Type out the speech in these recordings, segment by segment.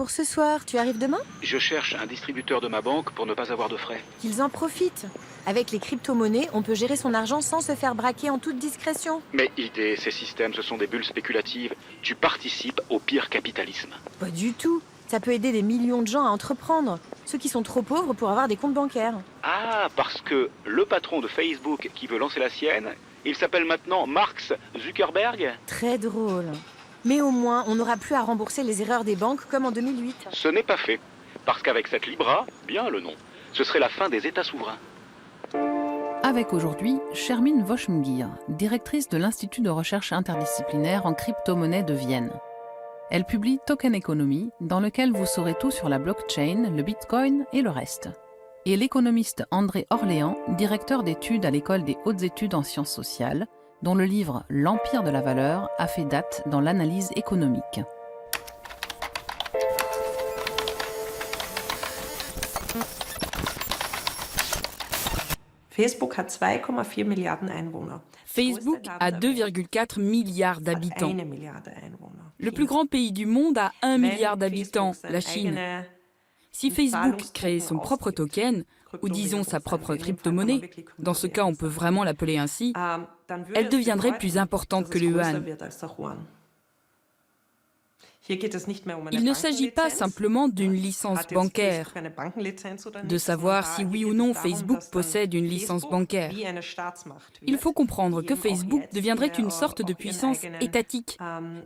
pour ce soir. Tu arrives demain? Je cherche un distributeur de ma banque pour ne pas avoir de frais. Qu'ils en profitent. Avec les crypto-monnaies, on peut gérer son argent sans se faire braquer en toute discrétion. Mais idées, ces systèmes, ce sont des bulles spéculatives. Tu participes au pire capitalisme. Pas du tout. Ça peut aider des millions de gens à entreprendre. Ceux qui sont trop pauvres pour avoir des comptes bancaires. Ah, parce que le patron de Facebook qui veut lancer la sienne, il s'appelle maintenant Mark Zuckerberg? Très drôle. Mais au moins, on n'aura plus à rembourser les erreurs des banques comme en 2008. Ce n'est pas fait. Parce qu'avec cette Libra, bien le nom, ce serait la fin des États souverains. Avec aujourd'hui, Shermine Voschmgir, directrice de l'Institut de recherche interdisciplinaire en crypto-monnaie de Vienne. Elle publie Token Economy, dans lequel vous saurez tout sur la blockchain, le bitcoin et le reste. Et l'économiste André Orléans, directeur d'études à l'École des hautes études en sciences sociales, dont le livre L'Empire de la valeur a fait date dans l'analyse économique. Facebook hat 2,4 Milliarden Einwohner. Facebook a 2,4 milliards d'habitants. Eine Milliarde Einwohner. Le plus grand pays du monde a 1 milliard d'habitants, la Chine. Si Facebook crée son propre token, ou disons sa propre crypto-monnaie, dans ce cas on peut vraiment l'appeler ainsi, elle deviendrait plus importante que le yuan. Il ne s'agit pas simplement d'une licence bancaire, de savoir si oui ou non Facebook possède une licence bancaire. Il faut comprendre que Facebook deviendrait une sorte de puissance étatique,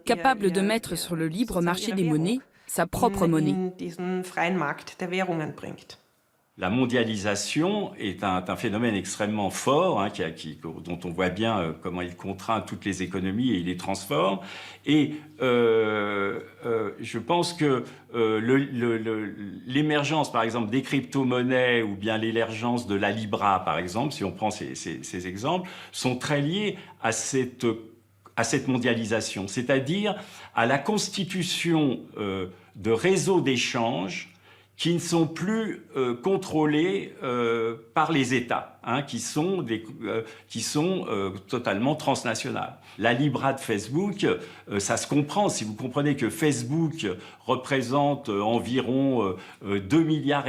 capable de mettre sur le libre marché des monnaies sa propre monnaie. La mondialisation est un phénomène extrêmement fort, hein, dont on voit bien comment il contraint toutes les économies et il les transforme. Et je pense que l'émergence, par exemple, des crypto-monnaies ou bien l'émergence de la Libra, par exemple, si on prend ces exemples, sont très liés à cette mondialisation, c'est-à-dire à la constitution de réseaux d'échanges qui ne sont plus contrôlés par les États, hein, qui sont totalement transnationales. La Libra de Facebook, ça se comprend. Si vous comprenez que Facebook représente environ 2,5 milliards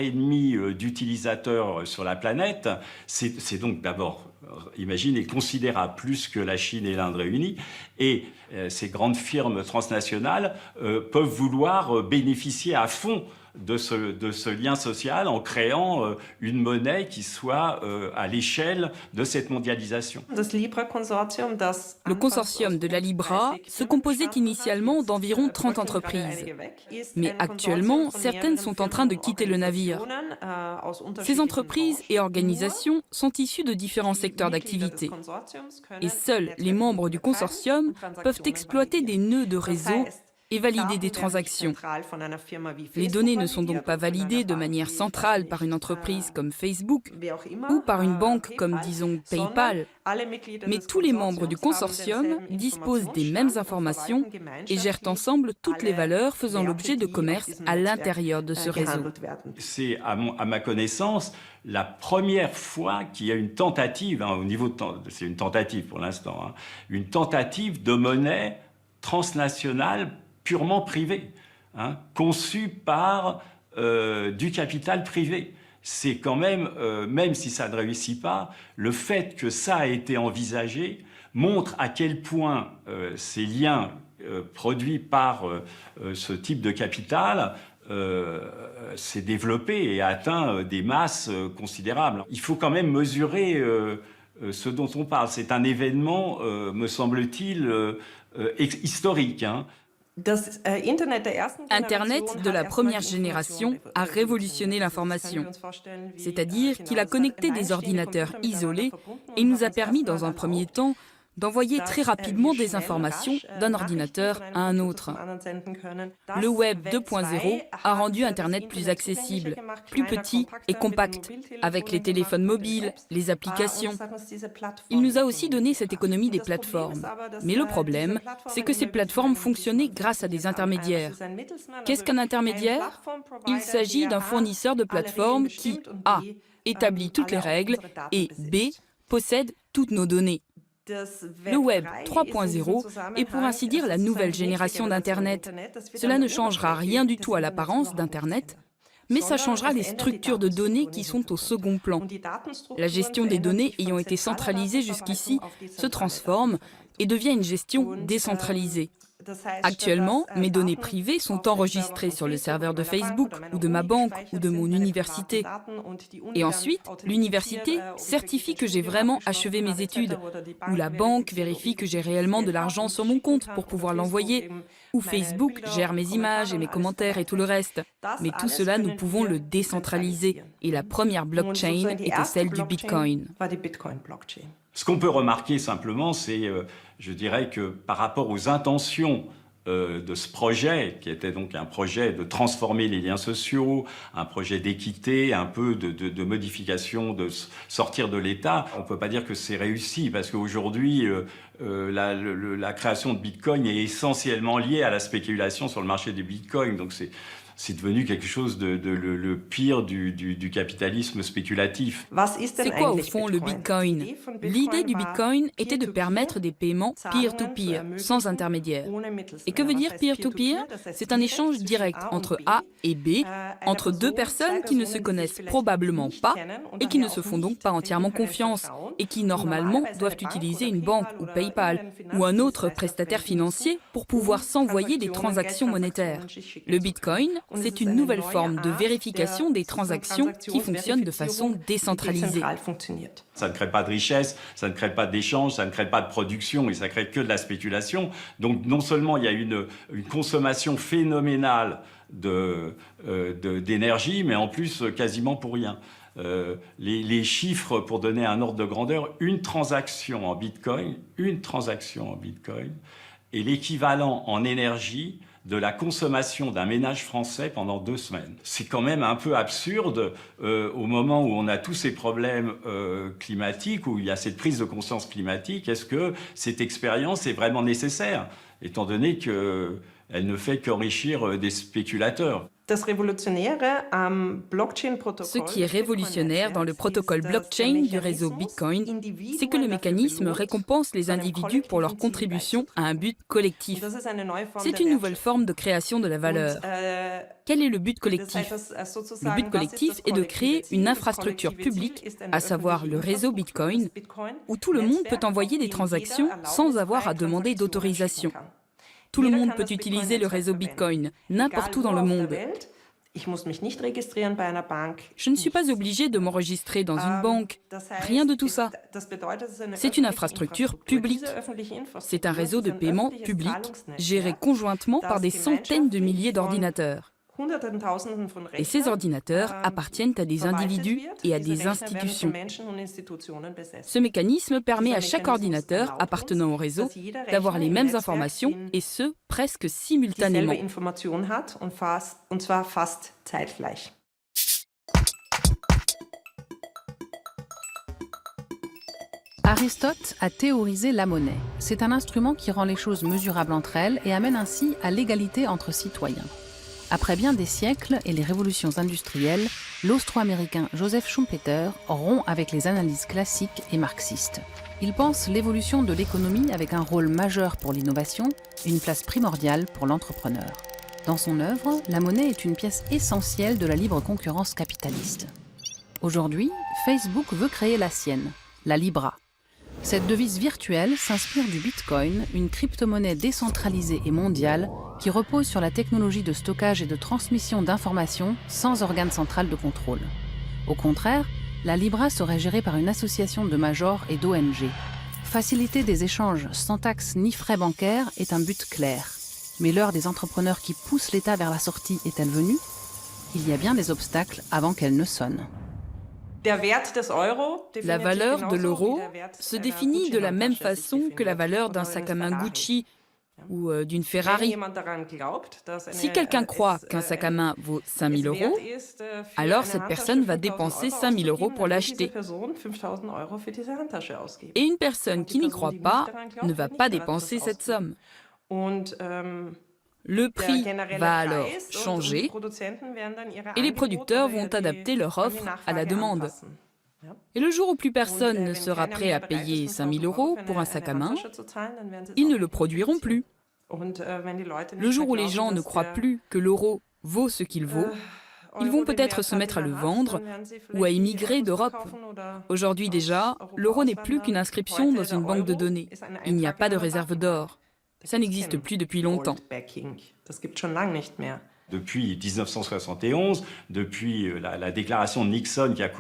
d'utilisateurs sur la planète, c'est donc d'abord, imaginez, considérable, plus que la Chine et l'Inde réunies. Et ces grandes firmes transnationales peuvent vouloir bénéficier à fond de ce lien social en créant une monnaie qui soit à l'échelle de cette mondialisation. Le consortium de la Libra se composait initialement d'environ 30 entreprises. Mais actuellement, certaines sont en train de quitter le navire. Ces entreprises et organisations sont issues de différents secteurs d'activité. Et seuls les membres du consortium peuvent exploiter des nœuds de réseau et valider des transactions. Les données ne sont donc pas validées de manière centrale par une entreprise comme Facebook ou par une banque comme, disons, PayPal, mais tous les membres du consortium disposent des mêmes informations et gèrent ensemble toutes les valeurs faisant l'objet de commerce à l'intérieur de ce réseau. C'est, à ma connaissance, la première fois qu'il y a une tentative, hein, c'est une tentative pour l'instant, hein, une tentative de monnaie transnationale purement privé, hein, conçu par du capital privé. C'est quand même, même si ça ne réussit pas, le fait que ça a été envisagé montre à quel point ces liens produits par ce type de capital s'est développé et a atteint des masses considérables. Il faut quand même mesurer ce dont on parle. C'est un événement, me semble-t-il, historique, hein. Internet de la première génération a révolutionné l'information, c'est-à-dire qu'il a connecté des ordinateurs isolés et nous a permis dans un premier temps d'envoyer très rapidement des informations d'un ordinateur à un autre. Le Web 2.0 a rendu Internet plus accessible, plus petit et compact, avec les téléphones mobiles, les applications. Il nous a aussi donné cette économie des plateformes. Mais le problème, c'est que ces plateformes fonctionnaient grâce à des intermédiaires. Qu'est-ce qu'un intermédiaire? Il s'agit d'un fournisseur de plateformes qui, A, établit toutes les règles et B, possède toutes nos données. Le Web 3.0 est pour ainsi dire la nouvelle génération d'Internet. Cela ne changera rien du tout à l'apparence d'Internet, mais ça changera les structures de données qui sont au second plan. La gestion des données ayant été centralisée jusqu'ici se transforme et devient une gestion décentralisée. Actuellement, mes données privées sont enregistrées sur le serveur de Facebook ou de ma banque ou de mon université. Et ensuite, l'université certifie que j'ai vraiment achevé mes études, ou la banque vérifie que j'ai réellement de l'argent sur mon compte pour pouvoir l'envoyer, ou Facebook gère mes images et mes commentaires et tout le reste. Mais tout cela, nous pouvons le décentraliser. Et la première blockchain était celle du Bitcoin. Ce qu'on peut remarquer simplement, c'est, je dirais que par rapport aux intentions de ce projet, qui était donc un projet de transformer les liens sociaux, un projet d'équité, un peu de modification, de sortir de l'État, on ne peut pas dire que c'est réussi, parce qu'aujourd'hui, la création de Bitcoin est essentiellement liée à la spéculation sur le marché des Bitcoins. Donc c'est devenu quelque chose le pire du capitalisme spéculatif. C'est quoi au fond le Bitcoin? L'idée du Bitcoin était de permettre des paiements peer-to-peer, sans intermédiaire. Et que veut dire peer-to-peer? C'est un échange direct entre A et B, entre deux personnes qui ne se connaissent probablement pas et qui ne se font donc pas entièrement confiance et qui normalement doivent utiliser une banque ou PayPal ou un autre prestataire financier pour pouvoir s'envoyer des transactions monétaires. Le Bitcoin, c'est une nouvelle forme de vérification des transactions qui fonctionne de façon décentralisée. Ça ne crée pas de richesse, ça ne crée pas d'échange, ça ne crée pas de production et ça crée que de la spéculation. Donc non seulement il y a une consommation phénoménale d'énergie, mais en plus quasiment pour rien. Les chiffres, pour donner un ordre de grandeur, une transaction en Bitcoin est l'équivalent en énergie de la consommation d'un ménage français pendant 2 semaines. C'est quand même un peu absurde au moment où on a tous ces problèmes climatiques, où il y a cette prise de conscience climatique. Est-ce que cette expérience est vraiment nécessaire, étant donné qu'elle ne fait qu'enrichir des spéculateurs? Ce qui est révolutionnaire dans le protocole blockchain du réseau Bitcoin, c'est que le mécanisme récompense les individus pour leur contribution à un but collectif. C'est une nouvelle forme de création de la valeur. Quel est le but collectif? Le but collectif est de créer une infrastructure publique, à savoir le réseau Bitcoin, où tout le monde peut envoyer des transactions sans avoir à demander d'autorisation. Tout le monde peut utiliser le réseau Bitcoin, n'importe où dans le monde. Je ne suis pas obligé de m'enregistrer dans une banque. Rien de tout ça. C'est une infrastructure publique. C'est un réseau de paiement public, géré conjointement par des centaines de milliers d'ordinateurs. Et ces ordinateurs appartiennent à des individus et à des institutions. Ce mécanisme permet à chaque ordinateur appartenant au réseau d'avoir les mêmes informations, et ce, presque simultanément. Aristote a théorisé la monnaie. C'est un instrument qui rend les choses mesurables entre elles et amène ainsi à l'égalité entre citoyens. Après bien des siècles et les révolutions industrielles, l'Austro-américain Joseph Schumpeter rompt avec les analyses classiques et marxistes. Il pense l'évolution de l'économie avec un rôle majeur pour l'innovation et une place primordiale pour l'entrepreneur. Dans son œuvre, la monnaie est une pièce essentielle de la libre concurrence capitaliste. Aujourd'hui, Facebook veut créer la sienne, la Libra. Cette devise virtuelle s'inspire du Bitcoin, une crypto-monnaie décentralisée et mondiale qui repose sur la technologie de stockage et de transmission d'informations sans organe central de contrôle. Au contraire, la Libra serait gérée par une association de majors et d'ONG. Faciliter des échanges sans taxes ni frais bancaires est un but clair. Mais l'heure des entrepreneurs qui poussent l'État vers la sortie est-elle venue? Il y a bien des obstacles avant qu'elle ne sonne. La valeur de l'euro se définit de la même façon que la valeur d'un sac à main Gucci ou d'une Ferrari. Si quelqu'un croit qu'un sac à main vaut 5 000 €, alors cette personne va dépenser 5 000 € pour l'acheter. Et une personne qui n'y croit pas ne va pas dépenser cette somme. Le prix va alors changer et les producteurs vont adapter leur offre à la demande. Et le jour où plus personne ne sera prêt à payer 5 000 € pour un sac à main, ils ne le produiront plus. Le jour où les gens ne croient plus que l'euro vaut ce qu'il vaut, ils vont peut-être se mettre à le vendre ou à émigrer d'Europe. Aujourd'hui déjà, l'euro n'est plus qu'une inscription dans une banque de données. Il n'y a pas de réserve d'or. Ça n'existe plus depuis longtemps. Depuis 1971, depuis la déclaration de Nixon qui a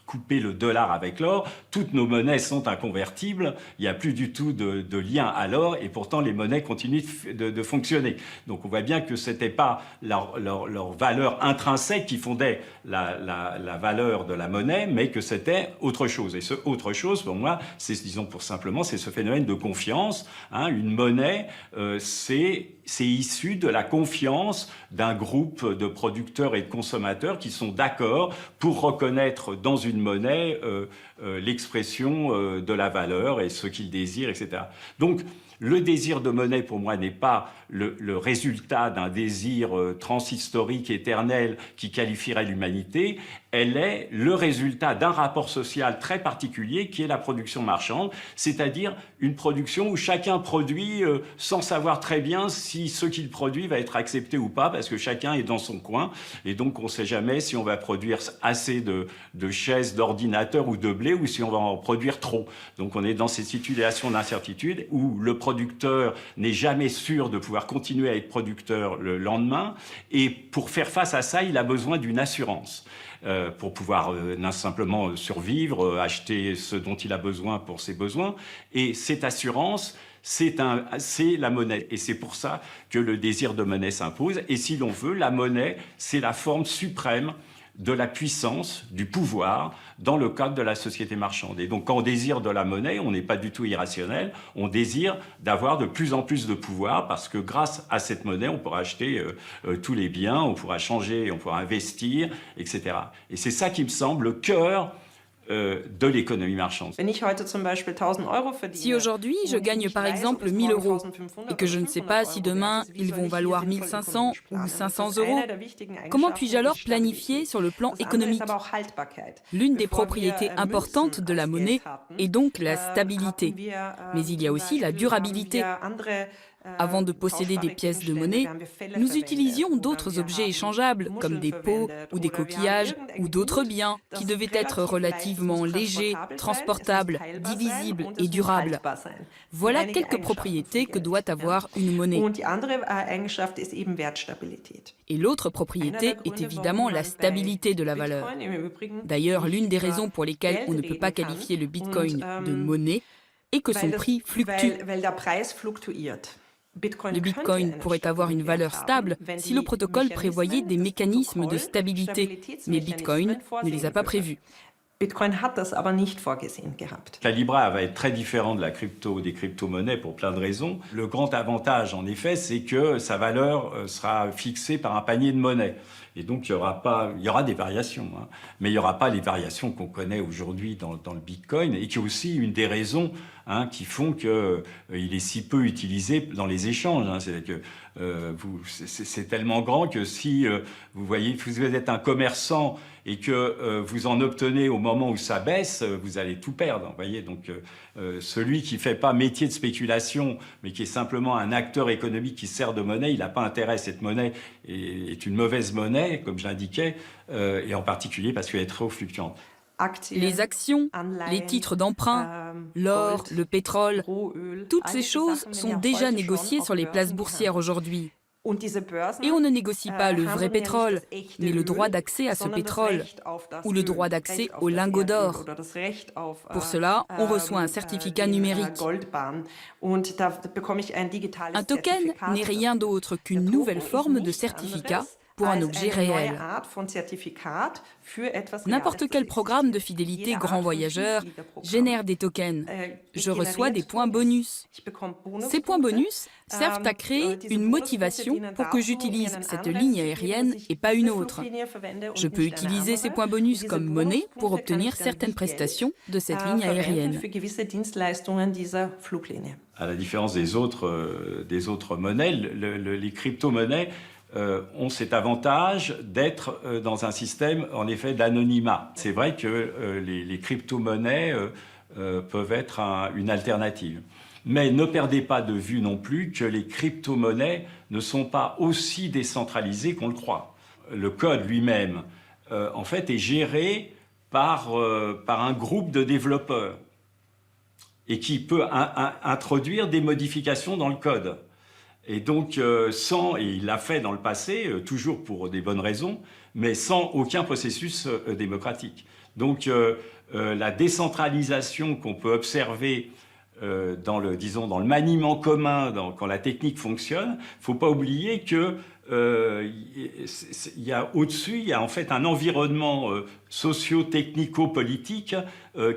coupé le dollar avec l'or, toutes nos monnaies sont inconvertibles, il n'y a plus du tout de lien à l'or et pourtant les monnaies continuent de fonctionner. Donc on voit bien que ce n'était pas leur valeur intrinsèque qui fondait la valeur de la monnaie, mais que c'était autre chose. Et ce autre chose, pour moi, c'est, disons pour simplement, c'est ce phénomène de confiance. Une monnaie, c'est issu de la confiance d'un groupe de producteurs et de consommateurs qui sont d'accord pour reconnaître dans une monnaie l'expression de la valeur et ce qu'ils désirent, etc. Donc, le désir de monnaie, pour moi, n'est pas le résultat d'un désir transhistorique, éternel, qui qualifierait l'humanité. Elle est le résultat d'un rapport social très particulier, qui est la production marchande, c'est-à-dire une production où chacun produit sans savoir très bien si ce qu'il produit va être accepté ou pas, parce que chacun est dans son coin, et donc on ne sait jamais si on va produire assez de chaises, d'ordinateurs ou de blé, ou si on va en produire trop. Donc on est dans cette situation d'incertitude où le producteur n'est jamais sûr de pouvoir continuer à être producteur le lendemain. Et pour faire face à ça, il a besoin d'une assurance pour pouvoir non simplement survivre, acheter ce dont il a besoin pour ses besoins. Et cette assurance, c'est la monnaie. Et c'est pour ça que le désir de monnaie s'impose. Et si l'on veut, la monnaie, c'est la forme suprême de la puissance, du pouvoir, dans le cadre de la société marchande. Et donc, quand on désire de la monnaie, on n'est pas du tout irrationnel, on désire d'avoir de plus en plus de pouvoir, parce que grâce à cette monnaie, on pourra acheter tous les biens, on pourra changer, on pourra investir, etc. Et c'est ça qui me semble le cœur de l'économie marchande. Si aujourd'hui je gagne par exemple 1 000 € et que je ne sais pas si demain ils vont valoir 1 500 ou 500 €, comment puis-je alors planifier sur le plan économique? L'une des propriétés importantes de la monnaie est donc la stabilité, mais il y a aussi la durabilité. Avant de posséder des pièces de monnaie, nous utilisions d'autres objets échangeables, comme des pots ou des coquillages ou d'autres biens qui devaient être relativement légers, transportables, divisibles et durables. Voilà quelques propriétés que doit avoir une monnaie. Et l'autre propriété est évidemment la stabilité de la valeur. D'ailleurs, l'une des raisons pour lesquelles on ne peut pas qualifier le Bitcoin de monnaie est que son prix fluctue. Le Bitcoin pourrait avoir une valeur stable si le protocole prévoyait des mécanismes de stabilité, mais Bitcoin ne les a pas prévus. La Libra va être très différente des crypto-monnaies pour plein de raisons. Le grand avantage, en effet, c'est que sa valeur sera fixée par un panier de monnaie. Et donc, il y aura des variations, mais il n'y aura pas les variations qu'on connaît aujourd'hui dans le Bitcoin, et qui est aussi une des raisons qui font qu'il est si peu utilisé dans les échanges. C'est-à-dire que c'est tellement grand que si vous êtes un commerçant et que vous en obtenez au moment où ça baisse, vous allez tout perdre. Voyez, donc celui qui ne fait pas métier de spéculation, mais qui est simplement un acteur économique qui sert de monnaie, il n'a pas intérêt. Cette monnaie est une mauvaise monnaie, comme je l'indiquais, et en particulier parce qu'elle est trop fluctuante. Les actions, les titres d'emprunt, l'or, le pétrole, toutes ces choses sont déjà négociées sur les places boursières aujourd'hui. Et on ne négocie pas le vrai pétrole, mais le droit d'accès à ce pétrole, ou le droit d'accès aux lingots d'or. Pour cela, on reçoit un certificat numérique. Un token n'est rien d'autre qu'une nouvelle forme de certificat pour un objet réel. N'importe quel programme de fidélité grand voyageur génère des tokens. Je reçois des points bonus. Ces points bonus servent à créer une motivation pour que j'utilise cette ligne aérienne et pas une autre. Je peux utiliser ces points bonus comme monnaie pour obtenir certaines prestations de cette ligne aérienne. À la différence des autres monnaies, les crypto-monnaies ont cet avantage d'être dans un système, en effet, d'anonymat. C'est vrai que les crypto-monnaies peuvent être une alternative. Mais ne perdez pas de vue non plus que les crypto-monnaies ne sont pas aussi décentralisées qu'on le croit. Le code lui-même, en fait, est géré par un groupe de développeurs et qui peut introduire des modifications dans le code. Et donc, et il l'a fait dans le passé, toujours pour des bonnes raisons, mais sans aucun processus démocratique. Donc, la décentralisation qu'on peut observer dans le maniement commun, quand la technique fonctionne, il ne faut pas oublier que il y a au-dessus, il y a en fait un environnement socio-technico-politique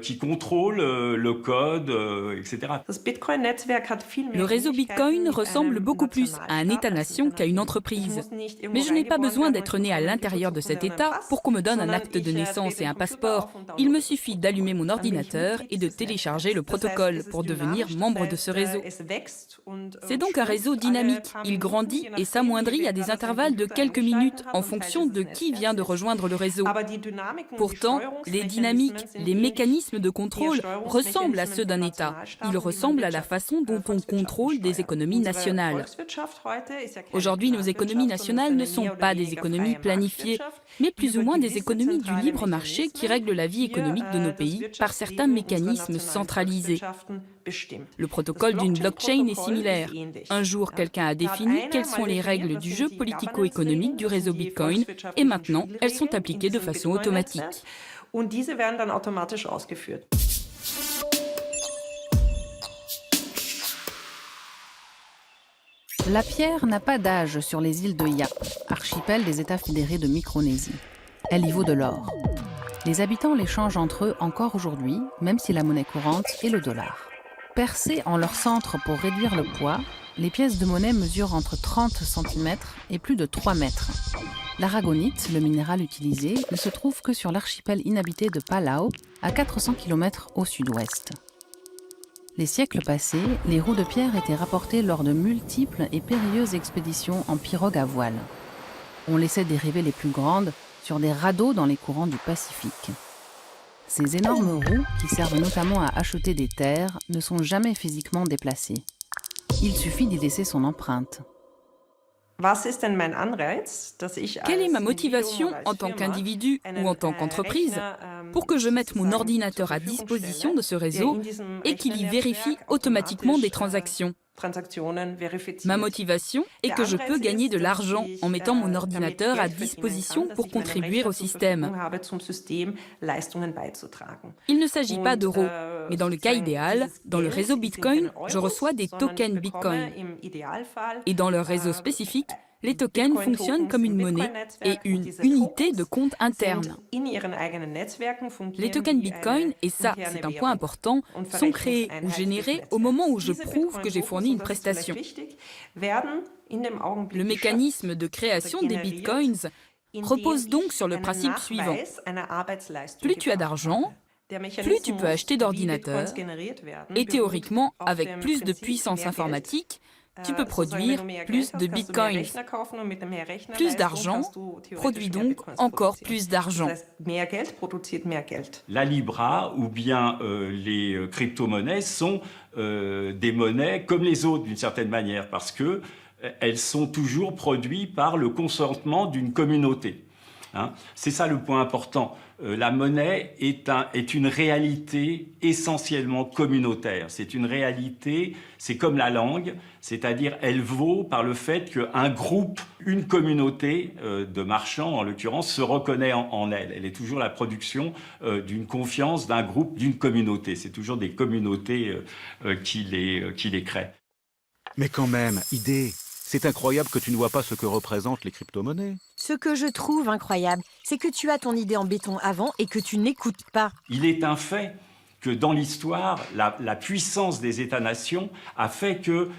qui contrôle le code, etc. Le réseau Bitcoin ressemble beaucoup plus à un État-nation qu'à une entreprise. Mais je n'ai pas besoin d'être né à l'intérieur de cet État pour qu'on me donne un acte de naissance et un passeport. Il me suffit d'allumer mon ordinateur et de télécharger le protocole pour devenir membre de ce réseau. C'est donc un réseau dynamique. Il grandit et s'amoindrit à des intervalles de quelques minutes en fonction de qui vient de rejoindre le réseau. Pourtant, les dynamiques, les mécanismes de contrôle ressemblent à ceux d'un État. Ils ressemblent à la façon dont on contrôle des économies nationales. Aujourd'hui, nos économies nationales ne sont pas des économies planifiées, mais plus ou moins des économies du libre marché qui règlent la vie économique de nos pays par certains mécanismes centralisés. Le protocole d'une blockchain est similaire. Un jour, quelqu'un a défini quelles sont les règles du jeu politico-économique du réseau Bitcoin et maintenant, elles sont appliquées de façon automatique. La pierre n'a pas d'âge sur les îles de Yap, archipel des États fédérés de Micronésie. Elle y vaut de l'or. Les habitants l'échangent entre eux encore aujourd'hui, même si la monnaie courante est le dollar. Percées en leur centre pour réduire le poids, les pièces de monnaie mesurent entre 30 cm et plus de 3 mètres. L'aragonite, le minéral utilisé, ne se trouve que sur l'archipel inhabité de Palau, à 400 km au sud-ouest. Les siècles passés, les roues de pierre étaient rapportées lors de multiples et périlleuses expéditions en pirogue à voile. On laissait dériver les plus grandes sur des radeaux dans les courants du Pacifique. Ces énormes roues, qui servent notamment à acheter des terres, ne sont jamais physiquement déplacées. Il suffit d'y laisser son empreinte. Quelle est ma motivation en tant qu'individu ou en tant qu'entreprise pour que je mette mon ordinateur à disposition de ce réseau et qu'il y vérifie automatiquement des transactions ? Ma motivation est que je peux gagner de l'argent en mettant mon ordinateur à disposition pour contribuer au système. Il ne s'agit pas d'euros, mais dans le cas idéal, dans le réseau Bitcoin, je reçois des tokens Bitcoin. Et dans leur réseau spécifique, les tokens fonctionnent comme une monnaie et une unité de compte interne. Les tokens Bitcoin, et ça c'est un point important, sont créés ou générés au moment où je prouve que j'ai fourni une prestation. Le mécanisme de création des Bitcoins repose donc sur le principe suivant. Plus tu as d'argent, plus tu peux acheter d'ordinateurs et théoriquement, avec plus de puissance informatique, tu peux produire plus de bitcoins. Plus d'argent produit donc encore plus d'argent. La Libra ou bien les crypto-monnaies sont des monnaies comme les autres d'une certaine manière parce que elles sont toujours produites par le consentement d'une communauté. Hein, c'est ça le point important. La monnaie est une réalité essentiellement communautaire. C'est une réalité, c'est comme la langue, c'est-à-dire elle vaut par le fait qu'un groupe, une communauté de marchands en l'occurrence, se reconnaît en elle. Elle est toujours la production d'une confiance d'un groupe, d'une communauté. C'est toujours des communautés qui les créent. Mais quand même, idée. C'est incroyable que tu ne vois pas ce que représentent les crypto-monnaies. Ce que je trouve incroyable, c'est que tu as ton idée en béton avant et que tu n'écoutes pas. Il est un fait que dans l'histoire, la puissance des États-nations a fait que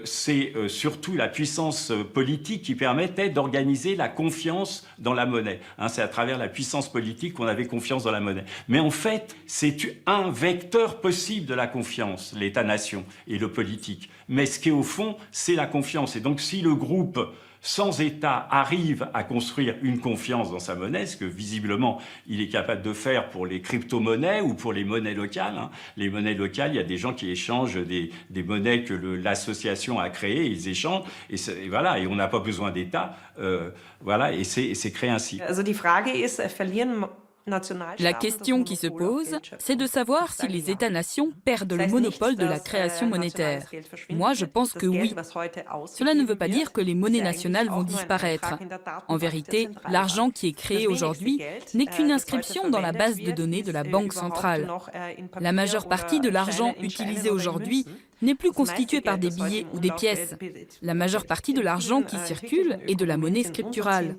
c'est surtout la puissance politique qui permettait d'organiser la confiance dans la monnaie. Hein, c'est à travers la puissance politique qu'on avait confiance dans la monnaie. Mais en fait, c'est un vecteur possible de la confiance, l'État-nation et le politique. Mais ce qui est au fond, c'est la confiance. Et donc si le groupe sans État, arrive à construire une confiance dans sa monnaie, ce que visiblement il est capable de faire pour les crypto-monnaies ou pour les monnaies locales. Les monnaies locales, il y a des gens qui échangent des monnaies que l'association a créées, ils échangent, et voilà, et on n'a pas besoin d'État, voilà, et c'est créé ainsi. La question qui se pose, c'est de savoir si les États-nations perdent le monopole de la création monétaire. Moi, je pense que oui. Cela ne veut pas dire que les monnaies nationales vont disparaître. En vérité, l'argent qui est créé aujourd'hui n'est qu'une inscription dans la base de données de la Banque centrale. La majeure partie de l'argent utilisé aujourd'hui n'est plus constituée par des billets ou des pièces. La majeure partie de l'argent qui circule est de la monnaie scripturale.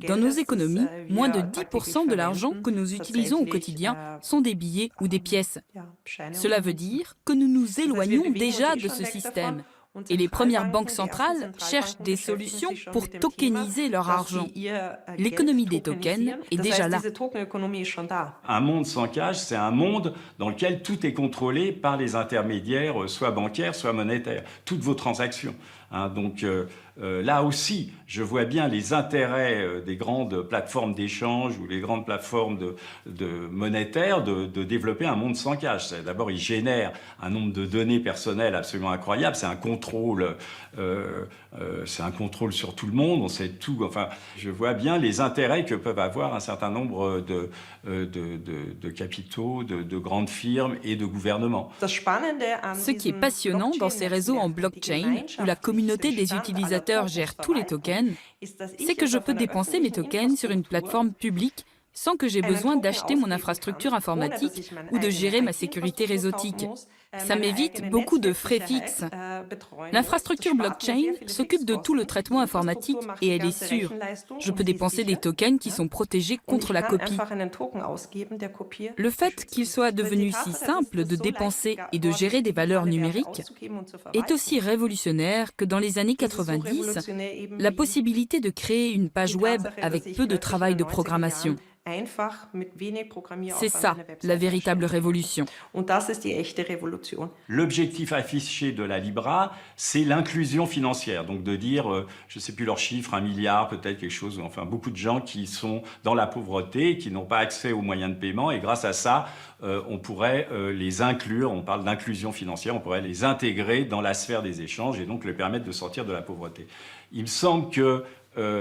Dans nos économies, moins de 10% de l'argent que nous utilisons au quotidien sont des billets ou des pièces. Cela veut dire que nous nous éloignons déjà de ce système. Et les premières banques centrales cherchent des solutions pour tokeniser leur argent. L'économie des tokens est déjà là. Un monde sans cash, c'est un monde dans lequel tout est contrôlé par les intermédiaires, soit bancaires, soit monétaires. Toutes vos transactions. Donc là aussi, je vois bien les intérêts des grandes plateformes d'échange ou les grandes plateformes monétaires de développer un monde sans cash. D'abord, ils génèrent un nombre de données personnelles absolument incroyable. C'est un contrôle sur tout le monde. On sait tout. Enfin, je vois bien les intérêts que peuvent avoir un certain nombre de capitaux, de grandes firmes et de gouvernements. Ce qui est passionnant dans ces réseaux en blockchain, où la communauté des utilisateurs gère tous les tokens, c'est que je peux dépenser mes tokens sur une plateforme publique sans que j'ai besoin d'acheter mon infrastructure informatique ou de gérer ma sécurité réseautique. Ça m'évite beaucoup de frais fixes. L'infrastructure blockchain s'occupe de tout le traitement informatique et elle est sûre. Je peux dépenser des tokens qui sont protégés contre la copie. Le fait qu'il soit devenu si simple de dépenser et de gérer des valeurs numériques est aussi révolutionnaire que dans les années 90, la possibilité de créer une page web avec peu de travail de programmation. C'est ça, la véritable révolution. L'objectif affiché de la Libra, c'est l'inclusion financière. Donc de dire, je ne sais plus leur chiffre, 1 milliard, peut-être quelque chose, enfin beaucoup de gens qui sont dans la pauvreté, qui n'ont pas accès aux moyens de paiement. Et grâce à ça, on pourrait les inclure, on parle d'inclusion financière, on pourrait les intégrer dans la sphère des échanges et donc leur permettre de sortir de la pauvreté. Il me semble que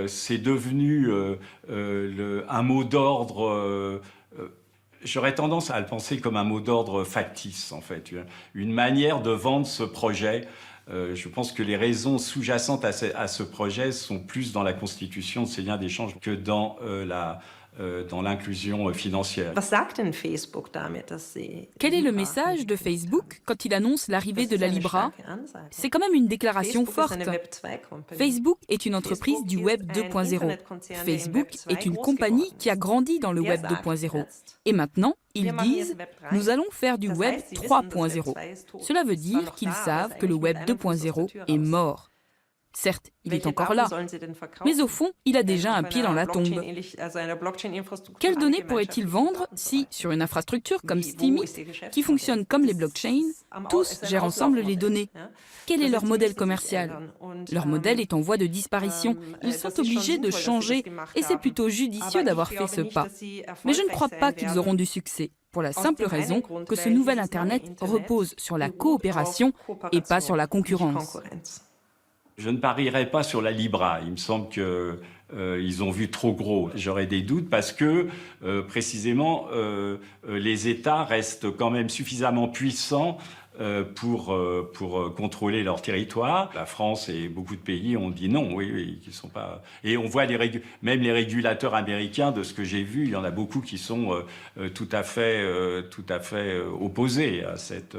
c'est devenu un mot d'ordre, j'aurais tendance à le penser comme un mot d'ordre factice en fait, une manière de vendre ce projet. Je pense que les raisons sous-jacentes à ce projet sont plus dans la constitution de ces liens d'échange que dans l'inclusion financière. Quel est le message de Facebook quand il annonce l'arrivée de la Libra? C'est quand même une déclaration forte. Facebook est une entreprise du Web 2.0. Facebook est une compagnie qui a grandi dans le Web 2.0. Et maintenant, ils disent « Nous allons faire du Web 3.0 ». Cela veut dire qu'ils savent que le Web 2.0 est mort. Certes, il est encore là, mais au fond, il a déjà un pied dans la tombe. Quelles données pourrait-il vendre si, sur une infrastructure comme Steemit, qui fonctionne comme les blockchains, tous gèrent ensemble les données? Quel est leur modèle commercial? Leur modèle est en voie de disparition. Ils sont obligés de changer et c'est plutôt judicieux d'avoir fait ce pas. Mais je ne crois pas qu'ils auront du succès, pour la simple raison que ce nouvel Internet repose sur la coopération et pas sur la concurrence. Je ne parierai pas sur la Libra. Il me semble qu'ils ont vu trop gros. J'aurais des doutes parce que, précisément, les États restent quand même suffisamment puissants pour contrôler leur territoire. La France et beaucoup de pays ont dit non, oui, qui sont pas. Et on voit même les régulateurs américains, de ce que j'ai vu, il y en a beaucoup qui sont tout à fait opposés à cette.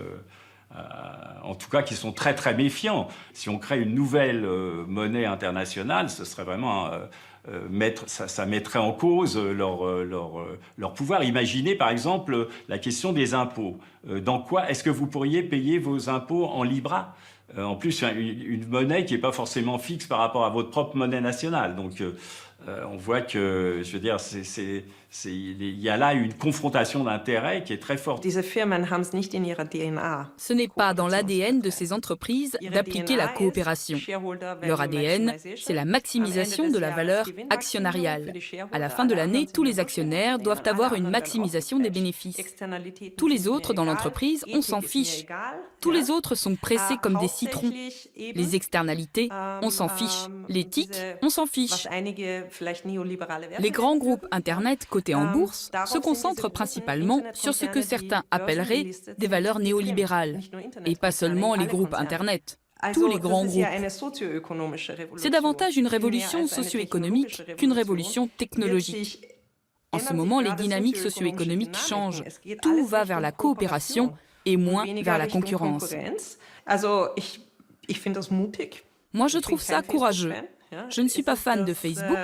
En tout cas, qui sont très très méfiants. Si on crée une nouvelle monnaie internationale, ce serait vraiment ça mettrait en cause leur pouvoir. Imaginez par exemple la question des impôts. Dans quoi est-ce que vous pourriez payer vos impôts en Libra? En plus, une monnaie qui n'est pas forcément fixe par rapport à votre propre monnaie nationale. Donc, on voit que, je veux dire, Il y a là une confrontation d'intérêts qui est très forte. Diese Firmen haben es nicht in ihrer DNA. Ce n'est pas dans l'ADN de ces entreprises d'appliquer la coopération. Leur ADN, c'est la maximisation de la valeur actionnariale. À la fin de l'année, tous les actionnaires doivent avoir une maximisation des bénéfices. Tous les autres dans l'entreprise, on s'en fiche. Tous les autres sont pressés comme des citrons. Les externalités, on s'en fiche. L'éthique, on s'en fiche. Les grands groupes Internet cotés en bourse se concentrent principalement sur ce que certains appelleraient des valeurs néolibérales. Et pas seulement les groupes Internet. Tous les grands groupes. C'est davantage une révolution socio-économique qu'une révolution technologique. En ce moment, les dynamiques socio-économiques changent. Tout va vers la coopération et moins vers la concurrence. Moi, je trouve ça courageux. Je ne suis pas fan de Facebook,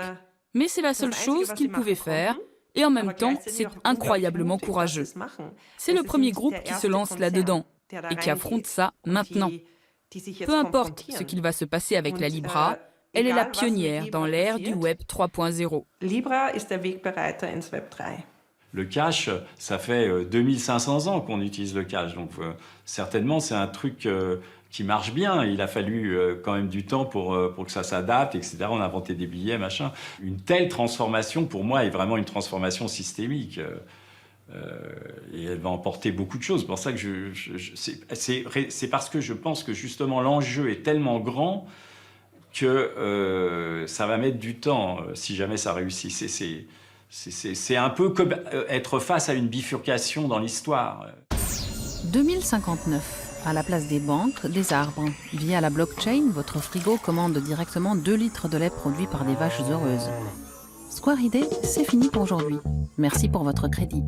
mais c'est la seule chose qu'ils pouvaient faire. Et en même temps, c'est incroyablement courageux. C'est le premier groupe qui se lance là-dedans et qui affronte ça maintenant. Peu importe ce qu'il va se passer avec la Libra, elle est la pionnière dans l'ère du Web 3.0. Libra ist der Wegbereiter ins Web 3. Le cash, ça fait 2500 ans qu'on utilise le cash. Donc certainement, c'est un truc qui marche bien. Il a fallu quand même du temps pour que ça s'adapte, etc. On a inventé des billets, machin. Une telle transformation, pour moi, est vraiment une transformation systémique. Et elle va emporter beaucoup de choses. C'est pour ça que c'est parce que je pense que justement l'enjeu est tellement grand que ça va mettre du temps si jamais ça réussit. C'est un peu comme être face à une bifurcation dans l'histoire. 2059. À la place des banques, des arbres. Via la blockchain, votre frigo commande directement 2 litres de lait produit par des vaches heureuses. Square Idée, c'est fini pour aujourd'hui. Merci pour votre crédit.